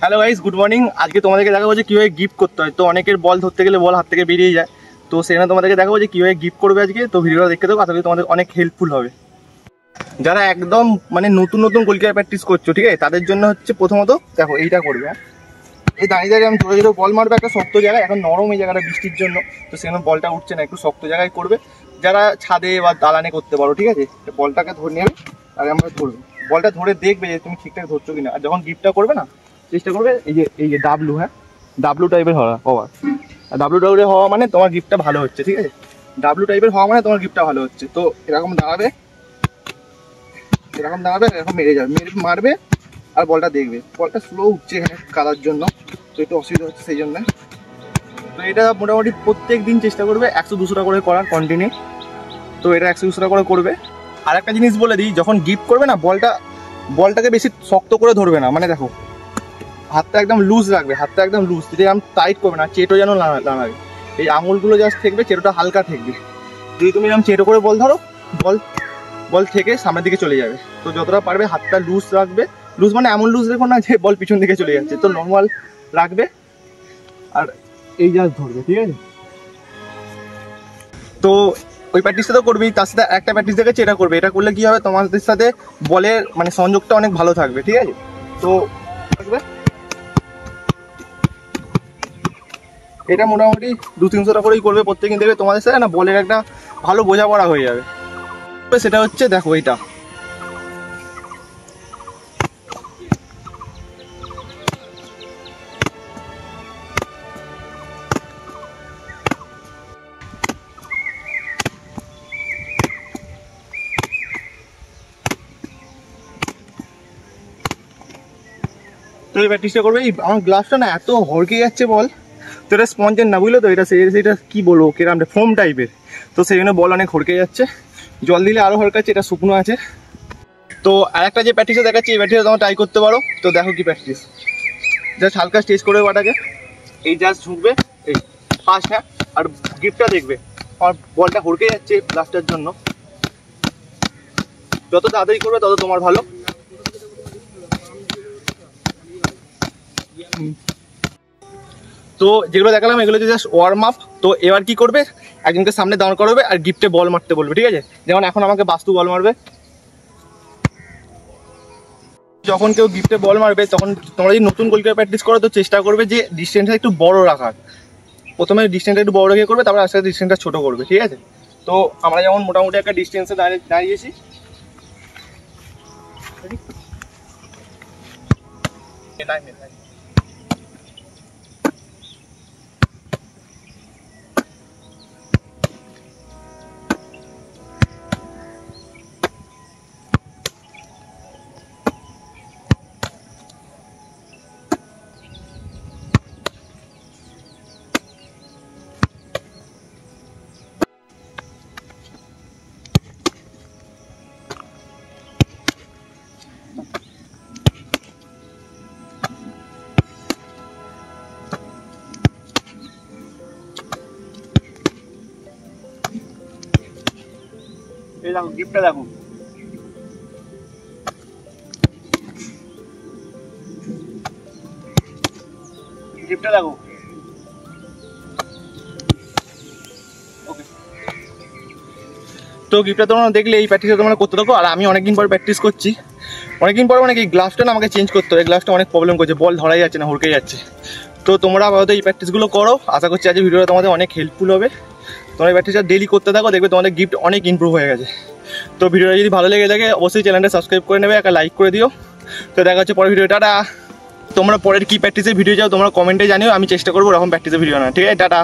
Hello guys, good morning. আজকে তোমাদেরকে দেখাবো যে কীভাবে গিফট করতে হয়। তো অনেকের বল ধরতে গেলে বল হাত থেকে বেরিয়ে যায়, তো সেখানে তোমাদেরকে দেখাবো যে কীভাবে গিফট করবে আজকে। তো ভিডিওটা দেখতে দেবো, আশা করি তোমাদের অনেক হেল্পফুল হবে। যারা একদম মানে নতুন নতুন গোলকিপার প্র্যাকটিস করছো, ঠিক আছে, তাদের জন্য হচ্ছে প্রথমত দেখো এইটা করবে। এই দাঁড়িয়ে দাঁড়িয়ে আমি জোরে জোরে বল মারবে একটা শক্ত জায়গায়। এখন নরম এই জায়গাটা বৃষ্টির জন্য, তো সেখানে বলটা উঠছে না, একটু শক্ত জায়গায় করবে। যারা ছাদে বা দালানে করতে পারো, ঠিক আছে, বলটাকে ধরে নেবে আর আমরা ধরবে। বলটা ধরে দেখবে যে তুমি ঠিকঠাক ধরছো কিনা। আর যখন গিফটটা করবে না, চেষ্টা করবে এই যে ডাব্লু, হ্যাঁ, ডাব্লু টাইপের হওয়া। আর ডাব্লু টাইপের হওয়া মানে তোমার গিফটটা ভালো হচ্ছে, ঠিক আছে। ডাব্লু টাইপের হওয়া মানে তোমার গিফটটা ভালো হচ্ছে। তো এরকম দাঁড়াবে, এরকম মেরে যাবে, মারবে আর বলটা দেখবে। বলটা স্লো উঠছে এখানে কাদার জন্য, তো একটু অসুবিধা হচ্ছে সেই জন্য। তো এটা মোটামুটি প্রত্যেক দিন চেষ্টা করবে 100-200টা করে করার কন্টিনিউ। তো এটা 100-200টা করে করবে। আর একটা জিনিস বলে দিই, যখন গিফট করবে না, বলটাকে বেশি শক্ত করে ধরবে না। মানে দেখো, হাতটা একদম লুজ রাখবে, হাতটা একদম লুজ, যেরকম টাইট করবে না, চেটো যেন না লাগে। এই আঙুলগুলো জাস্ট থাকবে, চেটোটা হালকা থাকবে। যদি তুমি এরকম চেটো করে বল ধরো, বল থেকে সামনের দিকে চলে যাবে। তো যতটা পারবে হাতটা লুজ রাখবে। লুজ মানে এমন লুজ রেখো না যে বল পিছন দিকে চলে যাচ্ছে, তো নর্মাল রাখবে আর এই জাস্ট ধরবে, ঠিক আছে। তো ওই প্র্যাকটিসটা তো করবেই, তার সাথে একটা প্র্যাকটিস দেখাচ্ছে, এটা করবে। এটা করলে কি হবে, তোমাদের সাথে বলের মানে সংযোগটা অনেক ভালো থাকবে, ঠিক আছে। তো এটা মোটামুটি 200-300টা করেই করবে প্রত্যেকদিন, দেখবে তোমাদের সাথে না বলের একটা ভালো বোঝাপড়া হয়ে যাবে। সেটা হচ্ছে দেখো এইটা, তো এই প্র্যাকটিসটা করবে। আমার গ্লাসটা না এত হড়কে যাচ্ছে বল, তো এটা স্পঞ্জের না, বুঝলো তো, এটা কি বলবো, কিরকম ফোম টাইপের, তো সেই জন্য বল অনেক হড়কে যাচ্ছে। জল দিলে আরও হড়কাচ্ছে, এটা শুকনো আছে। তো আরেকটা যে প্র্যাকটিসটা দেখাচ্ছি, এই প্র্যাকটিসটা তোমরা ট্রাই করতে পারো। তো দেখো কি প্র্যাকটিস, জাস্ট হালকা স্টেজ করবে বাটাকে, এই জাস্ট ঝুঁকবে এই ফার্স্ট, হ্যাঁ, আর গিফটটা দেখবে। আমার বলটা হড়কে যাচ্ছে গ্লাসটার জন্য, যত তাড়াতাড়ি করবে তত তোমার ভালো। তো যেগুলো দেখালাম এগুলো জাস্ট ওয়ার্ম আপ। তো এবার কি করবে, একজনকে সামনে দাঁড় করাবে আর গিফটে বল মারতে বলবে, ঠিক আছে। যেমন এখন আমাকে বাস্তু বল মারবে। যখন কেউ গিফটে বল মারবে, তখন তোমরা যদি নতুন গোলকিপার প্র্যাকটিস করো, তো চেষ্টা করবে যে ডিস্টেন্সটা একটু বড় রাখার। প্রথমে ডিস্টেন্সটা একটু বড় রেখে করবে, তারপর আস্তে আস্তে ডিস্টেন্সটা ছোটো করবে, ঠিক আছে। তো আমরা যেমন মোটামুটি একটা ডিস্টেন্সে দাঁড়িয়েছি, এই দেখো গিফটটা দেখো, গিফটটা দেখো। ওকে, তো গিফটটা তোমরা দেখলে এই প্র্যাকটিসটা তোমরা করতে থাকো। আর আমি অনেকদিন পর প্র্যাকটিস করছি, অনেকদিন পর, মানে কি গ্লাভসটা না আমাকে চেঞ্জ করতে হবে। গ্লাভসটা অনেক প্রবলেম করছে, বল ধরাই যাচ্ছে না, হড়কে যাচ্ছে। তো তোমরা আপাতত এই প্র্যাকটিসগুলো করো, আশা করছি আজকে ভিডিওটা তোমাদের অনেক হেল্পফুল হবে। তোমরা এই প্র্যাকটিসটা ডেলি করতে থাকো, দেখবে তোমাদের গিফট অনেক ইমপ্রুভ হয়ে গেছে। তো ভিডিওটা যদি ভালো লেগে থাকে অবশ্যই চ্যানেলটা সাবস্ক্রাইব করে নেবে, একটা লাইক করে দিও। তো দেখা হচ্ছে পরের ভিডিও, টাটা। তোমরা পরের কি প্র্যাকটিসের ভিডিও চাও তোমরা কমেন্টে জানিও, আমি চেষ্টা করবো ওরকম প্র্যাকটিসের ভিডিও না, ঠিক আছে, টাটা।